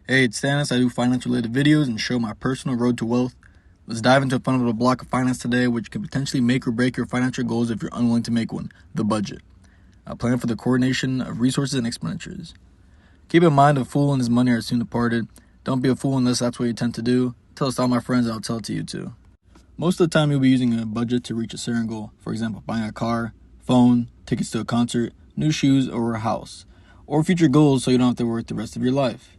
Hey, it's Stannis. I do finance-related videos and show my personal road to wealth. Let's dive into a fun little block of finance today, which can potentially make or break your financial goals if you're unwilling to make one: the budget. A plan for the coordination of resources and expenditures. Keep in mind, a fool and his money are soon departed. Don't be a fool unless that's what you tend to do. Tell it to all my friends, and I'll tell it to you too. Most of the time, you'll be using a budget to reach a certain goal. For example, buying a car, phone, tickets to a concert, new shoes, or a house. Or future goals so you don't have to work the rest of your life.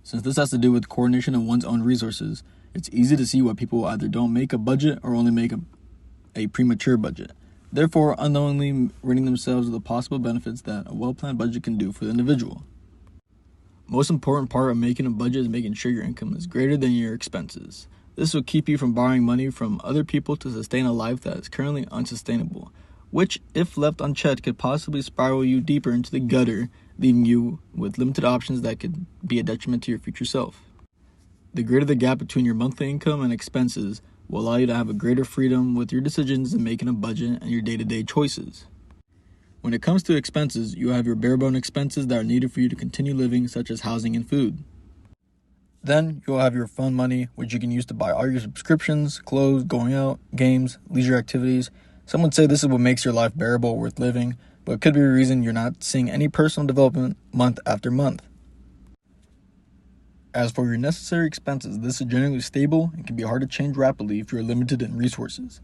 Since this has to do with coordination of one's own resources, it's easy to see why people either don't make a budget or only make a premature budget, therefore unknowingly ridding themselves of the possible benefits that a well-planned budget can do for the individual. Most important part of making a budget is making sure your income is greater than your expenses. This will keep you from borrowing money from other people to sustain a life that is currently unsustainable, which, if left unchecked, could possibly spiral you deeper into the gutter, leaving you with limited options that could be a detriment to your future self. The greater the gap between your monthly income and expenses will allow you to have a greater freedom with your decisions in making a budget and your day-to-day choices. When it comes to expenses, you have your bare-bone expenses that are needed for you to continue living, such as housing and food. Then you'll have your fun money, which you can use to buy all your subscriptions, clothes, going out, games, leisure activities. Some would say this is what makes your life bearable or worth living, but it could be a reason you're not seeing any personal development month after month. As for your necessary expenses, this is generally stable and can be hard to change rapidly if you're limited in resources.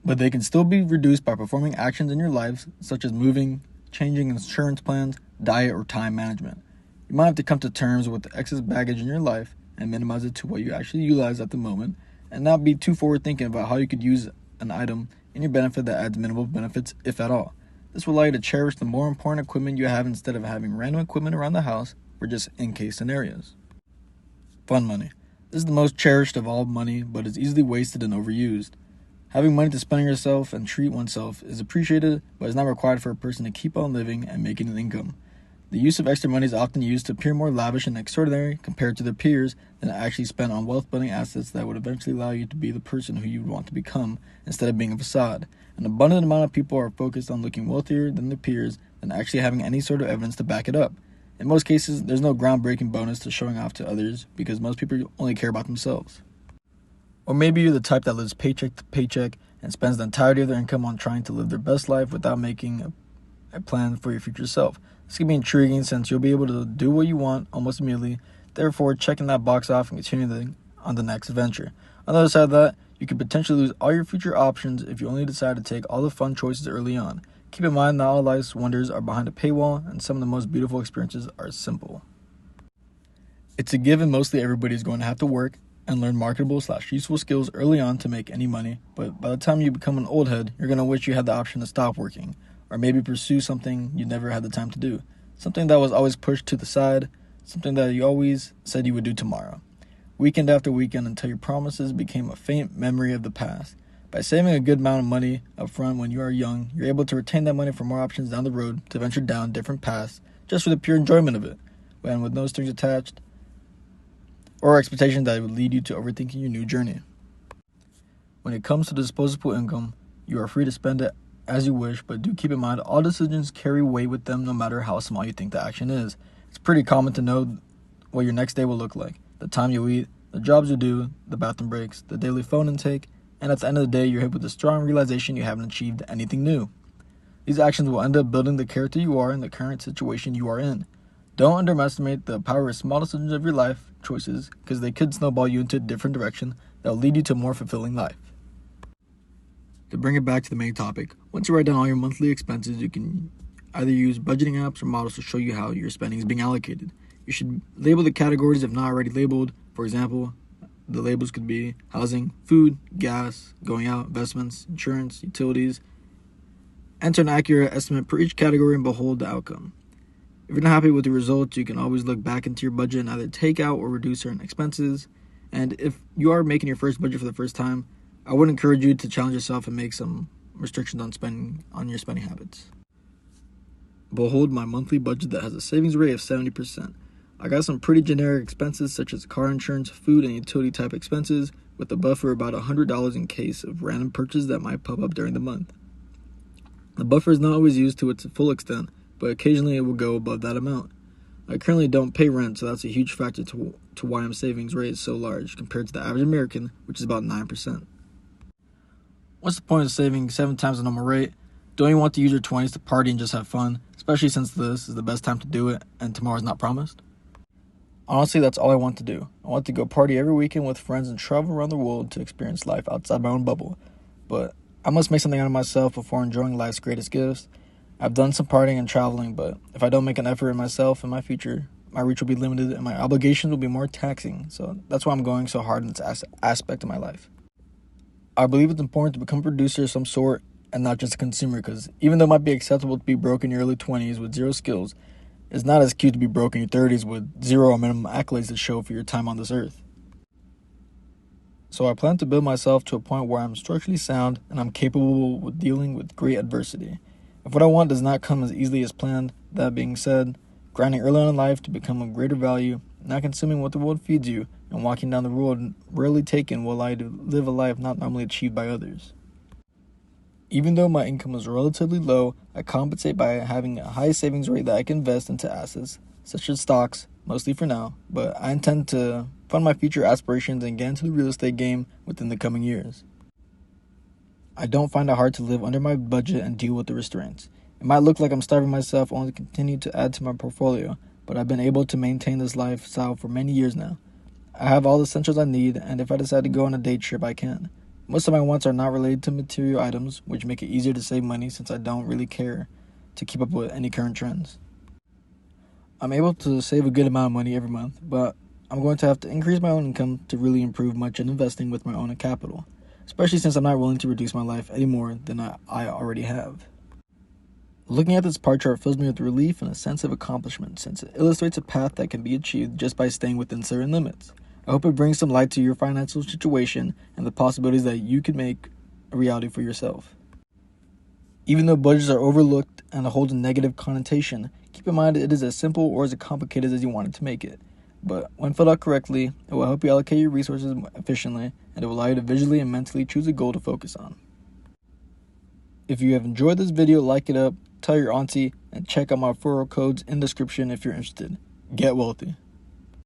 But they can still be reduced by performing actions in your lives, such as moving, changing insurance plans, diet, or time management. You might have to come to terms with the excess baggage in your life and minimize it to what you actually utilize at the moment, and not be too forward thinking about how you could use an item in your benefit that adds minimal benefits, if at all. This will allow you to cherish the more important equipment you have instead of having random equipment around the house for just in-case scenarios. Fun money. This is the most cherished of all money, but is easily wasted and overused. Having money to spend on yourself and treat oneself is appreciated, but is not required for a person to keep on living and making an income. The use of extra money is often used to appear more lavish and extraordinary compared to their peers than actually spent on wealth-building assets that would eventually allow you to be the person who you want to become instead of being a facade. An abundant amount of people are focused on looking wealthier than their peers than actually having any sort of evidence to back it up. In most cases, there's no groundbreaking bonus to showing off to others because most people only care about themselves. Or maybe you're the type that lives paycheck to paycheck and spends the entirety of their income on trying to live their best life without making a plan for your future self. This can be intriguing since you'll be able to do what you want almost immediately, therefore checking that box off and continuing on the next adventure. On the other side of that, you could potentially lose all your future options if you only decide to take all the fun choices early on. Keep in mind that all life's wonders are behind a paywall, and some of the most beautiful experiences are simple. It's a given mostly everybody is going to have to work and learn marketable/useful skills early on to make any money, but by the time you become an old head, you're going to wish you had the option to stop working, or maybe pursue something you never had the time to do, something that was always pushed to the side, something that you always said you would do tomorrow, weekend after weekend until your promises became a faint memory of the past. By saving a good amount of money up front when you are young, you're able to retain that money for more options down the road to venture down different paths just for the pure enjoyment of it, and with no strings attached or expectation that it would lead you to overthinking your new journey. When it comes to disposable income, you are free to spend it as you wish, but do keep in mind all decisions carry weight with them no matter how small you think the action is. It's pretty common to know what your next day will look like, the time you eat, the jobs you do, the bathroom breaks, the daily phone intake, and at the end of the day, you're hit with the strong realization you haven't achieved anything new. These actions will end up building the character you are in the current situation you are in. Don't underestimate the power of small decisions of your life choices, because they could snowball you into a different direction that will lead you to a more fulfilling life. To bring it back to the main topic, once you write down all your monthly expenses, you can either use budgeting apps or models to show you how your spending is being allocated. You should label the categories if not already labeled. For example, the labels could be housing, food, gas, going out, investments, insurance, utilities. Enter an accurate estimate per each category and behold the outcome. If you're not happy with the results, you can always look back into your budget and either take out or reduce certain expenses. And if you are making your first budget for the first time, I would encourage you to challenge yourself and make some restrictions on your spending habits. Behold my monthly budget that has a savings rate of 70%. I got some pretty generic expenses such as car insurance, food, and utility type expenses with a buffer about $100 in case of random purchases that might pop up during the month. The buffer is not always used to its full extent, but occasionally it will go above that amount. I currently don't pay rent, so that's a huge factor to why my savings rate is so large compared to the average American, which is about 9%. What's the point of saving 7 times the normal rate? Don't you want to use your 20s to party and just have fun, especially since this is the best time to do it and tomorrow's not promised? Honestly, that's all I want to do. I want to go party every weekend with friends and travel around the world to experience life outside my own bubble. But I must make something out of myself before enjoying life's greatest gifts. I've done some partying and traveling, but if I don't make an effort in myself and my future, my reach will be limited and my obligations will be more taxing. So that's why I'm going so hard in this aspect of my life. I believe it's important to become a producer of some sort and not just a consumer, because even though it might be acceptable to be broke in your early 20s with zero skills, it's not as cute to be broke in your 30s with zero or minimum accolades to show for your time on this earth. So I plan to build myself to a point where I'm structurally sound and I'm capable with dealing with great adversity. If what I want does not come as easily as planned, that being said, grinding early on in life to become of greater value, not consuming what the world feeds you, and walking down the road rarely taken will allow you to live a life not normally achieved by others. Even though my income is relatively low, I compensate by having a high savings rate that I can invest into assets, such as stocks, mostly for now, but I intend to fund my future aspirations and get into the real estate game within the coming years. I don't find it hard to live under my budget and deal with the restraints. It might look like I'm starving myself only to continue to add to my portfolio, but I've been able to maintain this lifestyle for many years now. I have all the essentials I need, and if I decide to go on a day trip, I can. Most of my wants are not related to material items, which make it easier to save money since I don't really care to keep up with any current trends. I'm able to save a good amount of money every month, but I'm going to have to increase my own income to really improve much in investing with my own capital, especially since I'm not willing to reduce my life any more than I already have. Looking at this pie chart fills me with relief and a sense of accomplishment since it illustrates a path that can be achieved just by staying within certain limits. I hope it brings some light to your financial situation and the possibilities that you could make a reality for yourself. Even though budgets are overlooked and hold a negative connotation, keep in mind it is as simple or as complicated as you want it to make it. But when filled out correctly, it will help you allocate your resources efficiently, and it will allow you to visually and mentally choose a goal to focus on. If you have enjoyed this video, like it up, tell your auntie, and check out my referral codes in the description if you're interested. Get wealthy.